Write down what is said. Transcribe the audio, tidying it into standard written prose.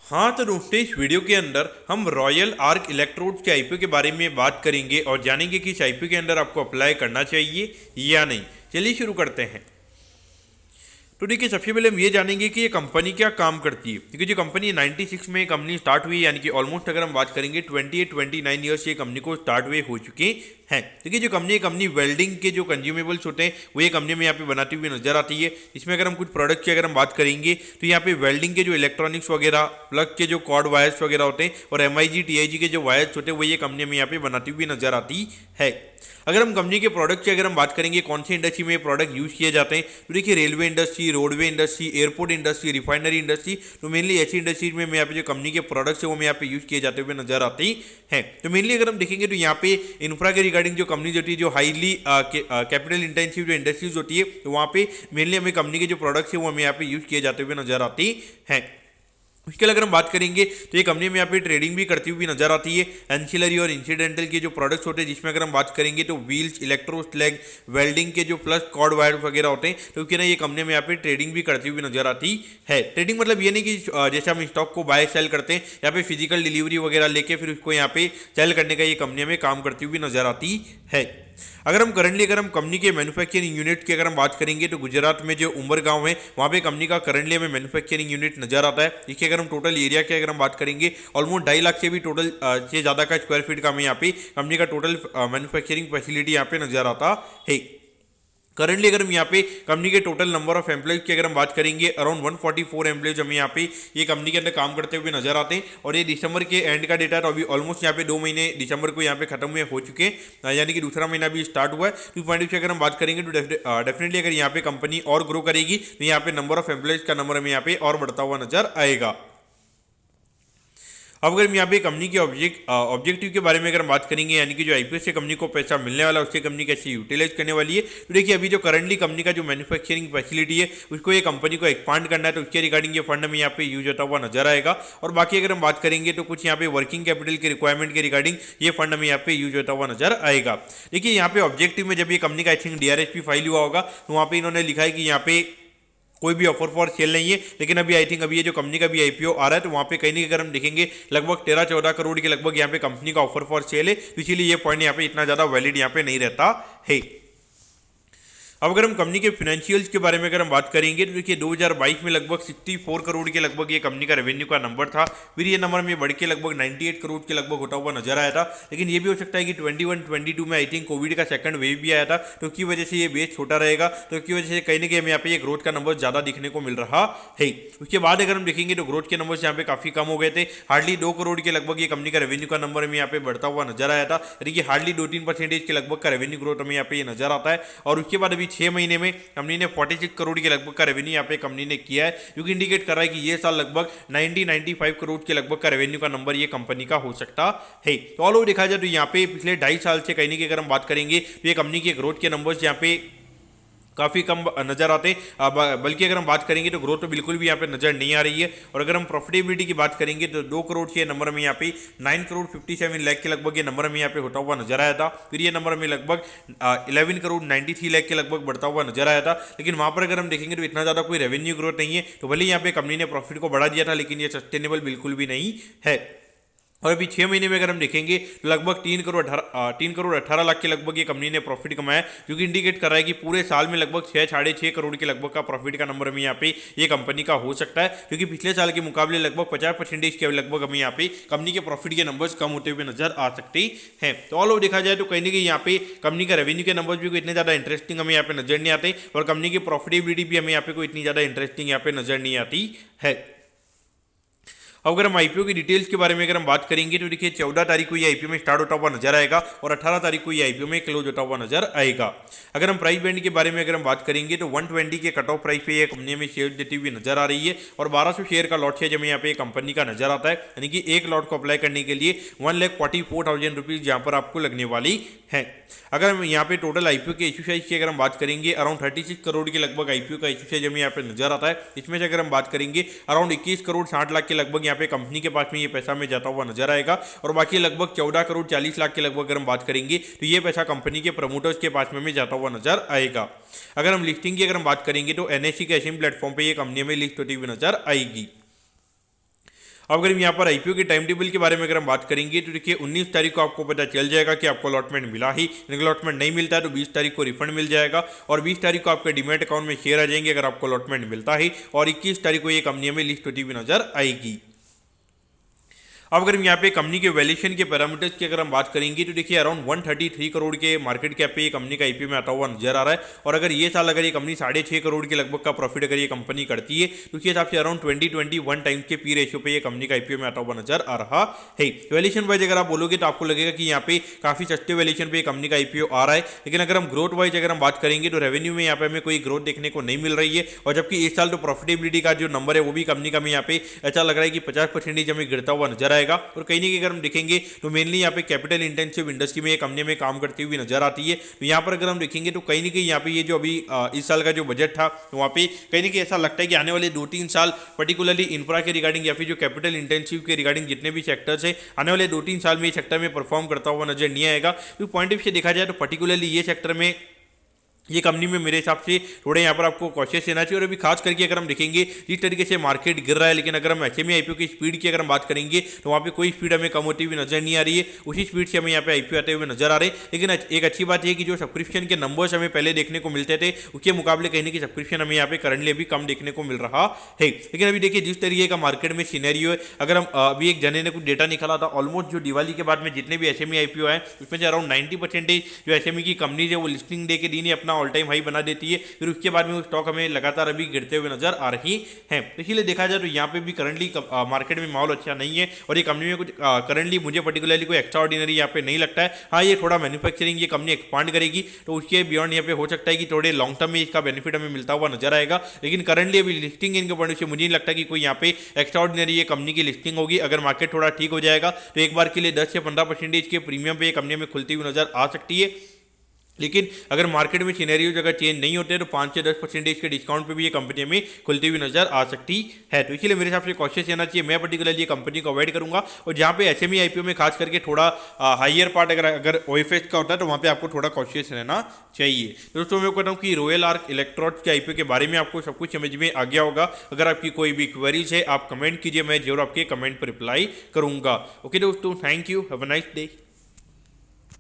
हाँ तो दोस्तों, इस वीडियो के अंदर हम रॉयल आर्क इलेक्ट्रोड्स के आईपीओ के बारे में बात करेंगे और जानेंगे कि इस आईपीओ के अंदर आपको अप्लाई करना चाहिए या नहीं। चलिए शुरू करते हैं। तो देखिए, सबसे पहले हम ये जानेंगे कि ये कंपनी क्या काम करती है। क्योंकि जो कंपनी 96 में कंपनी स्टार्ट हुई, यानी कि ऑलमोस्ट अगर हम बात करेंगे 28-29 ईयर्स ये कंपनी को स्टार्ट हुए हो चुके हैं। देखिए, जो कंपनी वेल्डिंग के जो कंज्यूमेबल्स होते हैं वो ये कंपनी में यहाँ पे बनाती हुई नजर आती है। इसमें अगर हम कुछ प्रोडक्ट की अगर हम बात करेंगे तो यहाँ पे वेल्डिंग के जो इलेक्ट्रॉनिक्स वगैरह, प्लग के जो कॉर्ड वायर्स वगैरह होते हैं और MIG TIG के जो वायर्स होते हैं वो ये कंपनी में यहाँ पे बनाती हुई नजर आती है। अगर हम कंपनी के प्रोडक्ट की अगर हम बात करेंगे कौन सी इंडस्ट्री में ये प्रोडक्ट यूज किए जाते हैं, तो देखिए railway industry, roadway industry, airport industry, refinery industry, तो मेनली ऐसी इंडस्ट्रीज में यहाँ पे जो कंपनी के प्रोडक्ट्स है वो यहाँ पे यूज किए जाते हुए नजर आती हैं। तो मेनली अगर हम देखेंगे तो यहाँ पे इंफ्रा के रिगार्डिंग जो कंपनी होती है, जो हाईली कैपिटल इंटेंसिव जो इंडस्ट्रीज होती है, तो वहाँ पे मेनली हमें कंपनी के जो प्रोडक्ट्स है वो हमें यहाँ पे यूज किए जाते हुए नजर आती हैं। उसके अगर हम बात करेंगे तो ये कंपनी में यहाँ पे ट्रेडिंग भी करती हुई नजर आती है। एंसिलरी और इंसिडेंटल के जो प्रोडक्ट्स होते हैं, जिसमें अगर हम बात करेंगे तो व्हील्स, इलेक्ट्रोस्लैग, वेल्डिंग के जो प्लस कॉर्ड वायर वगैरह होते हैं, तो क्योंकि ना ये कंपनी में यहाँ पे ट्रेडिंग भी करती हुई नजर आती है। ट्रेडिंग मतलब ये नहीं कि जैसे हम स्टॉक को बाय सेल करते हैं, यहाँ पे फिजिकल डिलीवरी वगैरह लेके फिर उसको यहाँ पे सेल करने का ये कंपनी में काम करती हुई नजर आती है। अगर हम कंपनी के मैन्युफैक्चरिंग यूनिट की अगर हम बात करेंगे तो गुजरात में जो उमर गांव है वहाँ पे कंपनी का करंटली हमें मैन्युफैक्चरिंग यूनिट नजर आता है। इसके अगर हम टोटल एरिया की अगर हम बात करेंगे, ऑलमोस्ट 2.5 लाख से भी टोटल से ज़्यादा का स्क्वायर फीट का हमें यहाँ पे कंपनी का टोटल मैन्युफैक्चरिंग फैसिलिटी यहाँ पे नजर आता है। करंटली अगर हम यहाँ पे कंपनी के टोटल नंबर ऑफ एम्प्लॉयज की अगर हम बात करेंगे, अराउंड 144 एम्प्लॉयज हमें यहाँ पे ये कंपनी के अंदर काम करते हुए नजर आते हैं। और ये दिसंबर के एंड का डेटा, तो अभी ऑलमोस्ट यहाँ पे 2 महीने दिसंबर को यहाँ पे खत्म हुए हो चुके हैं, यानी कि दूसरा महीना भी स्टार्ट हुआ है। तो पॉइंट से अगर हम बात करेंगे तो डेफिनेटली अगर यहाँ पे कंपनी और ग्रो करेगी तो यहाँ पे नंबर ऑफ एम्प्लॉयज का नंबर हमें यहाँ पे और बढ़ता हुआ नजर आएगा। अब अगर हम यहाँ पे कंपनी के ऑब्जेक्टिव के बारे में अगर हम बात करेंगे, यानी कि जो आईपीओ से कंपनी को पैसा मिलने वाला है उससे कंपनी कैसे यूटिलाइज करने वाली है, तो देखिए अभी जो करंटली कंपनी का जो मैन्युफैक्चरिंग फैसिलिटी है उसको ये कंपनी को एक्सपांड करना है, तो उसके रिगार्डिंग ये फंड में यहाँ पे यूज होता हुआ नजर आएगा। और बाकी अगर हम बात करेंगे तो कुछ यहाँ पे वर्किंग कैपिटल के रिक्वायरमेंट के रिगार्डिंग ये फंड में यहाँ पे यूज होता हुआ नजर आएगा। देखिए यहाँ पे ऑब्जेक्टिव में जब ये कंपनी का आई थिंक DRHP फाइल हुआ होगा तो वहाँ पे इन्होंने लिखा है कि यहाँ पे कोई भी ऑफर फॉर सेल नहीं है, लेकिन अभी आई थिंक अभी ये जो कंपनी का भी आईपीओ आ रहा है तो वहाँ पे कहीं नहीं, अगर हम देखेंगे लगभग 13-14 करोड़ के लगभग यहाँ पे कंपनी का ऑफर फॉर सेल है, तो इसीलिए ये पॉइंट यहाँ पे इतना ज़्यादा वैलिड यहाँ पे नहीं रहता है। अब अगर हम कंपनी के फाइनेंशियल्स के बारे में अगर हम बात करेंगे तो देखिए 2022 में लगभग 64 करोड़ के लगभग ये कंपनी का रेवेन्यू का नंबर था। फिर ये नंबर में बढ़ के लगभग 98 करोड़ के लगभग होता हुआ नजर आया था। लेकिन ये भी हो सकता है कि 21-22 में आई थिंक कोविड का सेकंड वेव भी आया था, तो उसकी वजह से ये बेस छोटा रहेगा, तो उसकी वजह से कहीं ना कहीं हमें यहाँ पे ये ग्रोथ का नंबर ज़्यादा दिखने को मिल रहा है। उसके बाद अगर हम देखेंगे तो ग्रोथ के नंबर यहाँ पे काफ़ी कम हो गए थे। हार्डली 2 करोड़ के लगभग ये कंपनी का रेवेन्यू का नंबर हमें यहाँ पे बढ़ता हुआ नजर आया था, यानी कि हार्डली 2-3% के लगभग का रेवेन्यू ग्रोथ हमें यहाँ पे ये नजर आता है। और उसके बाद अभी 6 महीने में कंपनी ने 46 करोड़ के लगभग का रेवेन्यू यहाँ पे कंपनी ने किया है, जो कि इंडिकेट कर रहा है कि ये साल लगभग 90-95 करोड़ के लगभग का रेवेन्यू का नंबर ये कंपनी का हो सकता है। तो ऑल ओवर देखा जाए तो यहाँ पे पिछले 2.5 साल से कहीं अगर हम बात करेंगे तो ये कंपनी के ग्रोथ के नंबर्स यहाँ पे काफ़ी कम नजर आते हैं, बल्कि अगर हम बात करेंगे तो ग्रोथ तो बिल्कुल भी यहाँ पे नजर नहीं आ रही है। और अगर हम प्रॉफिटेबिलिटी की बात करेंगे तो 2 करोड़ से नंबर में यहाँ पे 9 करोड़ 57 लाख के लगभग ये नंबर में यहाँ पे होता हुआ नजर आया था। फिर ये नंबर में लगभग 11 करोड़ 93 लाख के लगभग बढ़ता हुआ नजर आया था। लेकिन वहाँ पर अगर हम देखेंगे तो इतना ज़्यादा कोई रेवेन्यू ग्रोथ नहीं है, तो भले यहाँ पे कंपनी ने प्रॉफिट को बढ़ा दिया था लेकिन ये सस्टेनेबल बिल्कुल भी नहीं है। और अभी 6 महीने में अगर हम देखेंगे तो लगभग 3 करोड़ 18 लाख के लगभग ये कंपनी ने प्रॉफिट कमाया, जो कि इंडिकेट कर रहा है कि पूरे साल में लगभग 6-6.5 करोड़ के लगभग का प्रॉफिट का नंबर हमें यहाँ पे ये कंपनी का हो सकता है, क्योंकि पिछले साल के मुकाबले लगभग 50% के लगभग हमें यहाँ पे कंपनी के प्रॉफिट के नंबर्स कम होते हुए नजर आ सकते हैं। तो ऑल ओवर देखा जाए तो कहीं ना कहीं यहाँ पे कंपनी का रेवेन्यू के नंबर्स भी इतने ज़्यादा इंटरेस्टिंग हमें यहाँ पे नजर नहीं आते, और कंपनी की प्रॉफिटेबिलिटी भी हमें यहाँ पे कोई इतनी ज़्यादा इंटरेस्टिंग यहाँ पे नजर नहीं आती है। अब अगर हम आईपीओ की डिटेल्स के बारे में अगर हम बात करेंगे तो देखिए 14 तारीख को ये आईपीओ में स्टार्ट होता हुआ नजर आएगा और 18 तारीख को ये आईपीओ में क्लोज होता हुआ नजर आएगा। अगर हम प्राइस बैंड के बारे में अगर हम बात करेंगे तो 120 के कट ऑफ प्राइस पे ये कंपनी में शेयर देती हुई नजर आ रही है, और 1200 शेयर का लॉट शेयर हमें यहाँ पे कंपनी का नजर आता है, यानी कि एक लॉट को अप्लाई करने के लिए 1,44,000 रुपीज यहाँ पर आपको लगने वाली है। अगर हम यहाँ पे टोटल आईपीओ के इशू साइज की अगर हम बात करेंगे, अराउंड 36 करोड़ के लगभग आईपीओ का इशू साइज हमें यहाँ पे नजर आता है। इसमें से अगर हम बात करेंगे अराउंड 21 करोड़ 60 लाख के लगभग यहाँ पे कंपनी के पास में ये पैसा में जाता हुआ नजर आएगा, और बाकी लगभग 14 करोड़ 40 लाख के लगभग अगर हम बात करेंगे तो ये पैसा कंपनी के प्रमोटर्स के पास में जाता हुआ नजर आएगा। अगर हम लिस्टिंग की अगर हम बात करेंगे तो NSE के एसएम प्लेटफॉर्म पे ये कंपनी में लिस्ट होती हुई नजर आएगी। अब अगर हम यहाँ पर आईपीओ के टाइम टेबल के बारे में अगर हम बात करेंगे तो देखिए 19 तारीख को आपको पता चल जाएगा कि आपको अलॉटमेंट मिला ही, अलॉटमेंट नहीं मिलता है तो 20 तारीख को रिफंड मिल जाएगा और 20 तारीख को आपके डीमैट अकाउंट में शेयर आ जाएंगे अगर आपको अलॉटमेंट मिलता ही, और 21 तारीख को ये कंपनी में लिस्ट होती हुई नजर आएगी। अब अगर हम यहाँ पे कंपनी के वैल्यूएशन के पैरामीटर्स की अगर हम बात करेंगे तो देखिए अराउंड 133 करोड़ के मार्केट कैप पे ये कंपनी का आईपीओ में आता हुआ नजर आ रहा है, और अगर ये साल अगर ये कंपनी 6.5 करोड़ के लगभग का प्रॉफिट अगर ये कंपनी करती है तो उसके हिसाब से अराउंड 20-21 टाइम्स के पी रेशियो पे ये कंपनी का आईपीओ में आता हुआ नजर आ रहा है। वैल्यूएशन वाइज अगर आप बोलोगे तो आपको लगेगा कि यहाँ पे काफी सस्ते वैल्यूएशन पे कंपनी का आईपीओ आ रहा है, लेकिन अगर हम ग्रोथ वाइज अगर हम बात करेंगे तो रेवेन्यू में यहाँ पे हमें कोई ग्रोथ देखने को नहीं मिल रही है, और जबकि इस साल तो प्रॉफिटेबिलिटी का जो नंबर है वो भी कंपनी का हमें यहाँ पे ऐसा लग रहा है कि 50% हमें गिरता हुआ नजर आएगा। और कहीं ना कहीं अगर हम देखेंगे तो मेनली यहाँ पे कैपिटल इंटेंसिव इंडस्ट्री में ये कंपनी में काम करती हुई नजर आती है। तो यहाँ पर अगर हम देखेंगे तो कहीं ना कहीं यहाँ पे ये जो अभी इस साल का जो बजट था तो वहाँ पे कहीं ना कहीं ऐसा लगता है कि आने वाले 2-3 साल पर्टिकुलरली इंफ्रा के रिगार्डिंग या फिर जो कैपिटल इंटेंसिव के रिगार्डिंग जितने भी सेक्टर्स है आने वाले 2-3 साल में ये सेक्टर में परफॉर्म करता हुआ नजर नहीं आएगा। तो पॉइंट ऑफ से देखा जाए तो पर्टिकुलरली ये सेक्टर में ये कंपनी में मेरे हिसाब से थोड़े यहाँ पर आपको कॉशियस रहना चाहिए। और अभी खास करके अगर हम देखेंगे जिस तरीके से मार्केट गिर रहा है, लेकिन अगर हम एचएमई आईपीओ की स्पीड की अगर हम बात करेंगे तो वहाँ पे कोई स्पीड हमें कम होती हुई नजर नहीं आ रही है, उसी स्पीड से हमें यहाँ पे आईपीओ आते हुए नजर आ रहे हैं। लेकिन एक अच्छी बात यह कि जो सब्सक्रिप्शन के नंबर्स हमें पहले देखने को मिलते थे उसके मुकाबले कहीं ना कहीं सब्सक्रिप्शन हमें यहाँ पे करंटली अभी कम देखने को मिल रहा है। लेकिन अभी देखिए जिस तरीके का मार्केट में सीनेरियो है, अगर हम अभी एक जने ने कुछ डेटा निकाला था, ऑलमोस्ट जो दिवाली के बाद में जितने भी एचएमई आईपीओ है उसमें से अराउंड 90% जो एचएमई की कंपनीज है वो लिस्टिंग डे के दिन ही अपना ऑल टाइम हाई बना देती है, फिर उसके बाद में वो स्टॉक हमें लगातार अभी गिरते हुए नजर आ रही हैं। इसीलिए देखा जाए तो यहाँ पे भी करंटली मार्केट में माहौल अच्छा नहीं है, और ये कंपनी में कुछ करंटली मुझे पर्टिकुलरली कोई एक्स्ट्रा ऑर्डिनरी यहाँ पे नहीं लगता है। हाँ, ये थोड़ा मैन्युफैक्चरिंग ये कंपनी एक्सपांड करेगी तो उसके बियॉन्ड यहाँ पे हो सकता है कि थोड़े लॉन्ग टर्म में इसका बेनिफिट हमें मिलता हुआ नजर आएगा, लेकिन करंटली अभी लिस्टिंग इनके पॉइंट से मुझे नहीं लगता कि कोई यहाँ पे एक्स्ट्रा ऑर्डिनरी ये कंपनी की लिस्टिंग होगी। अगर मार्केट थोड़ा ठीक हो जाएगा तो एक बार के लिए 10 से 15% के प्रीमियम पे ये कंपनी में खुलती हुई नजर आ सकती है। लेकिन अगर मार्केट में सिनेरियोज अगर चेंज नहीं होते तो 5 से 10% के डिस्काउंट पे भी ये कंपनी में खुलती हुई नजर आ सकती है। तो इसलिए मेरे हिसाब से कॉशियस रहना चाहिए। मैं पर्टिकुलरली ये कंपनी को अवॉइड करूंगा, और जहाँ पे एचएमई आईपीओ में खास करके थोड़ा हाइयर पार्ट अगर ओएफएस का होता है तो वहाँ पे आपको थोड़ा कॉशियस रहना चाहिए। दोस्तों मैं कहता हूँ कि रॉयल आर्क इलेक्ट्रोड्स के आईपीओ के बारे में आपको सब कुछ समझ में आ गया होगा। अगर आपकी कोई भी क्वेरीज है आप कमेंट कीजिए, मैं जरूर आपके कमेंट पर रिप्लाई करूंगा। ओके दोस्तों, thank you, have a nice day.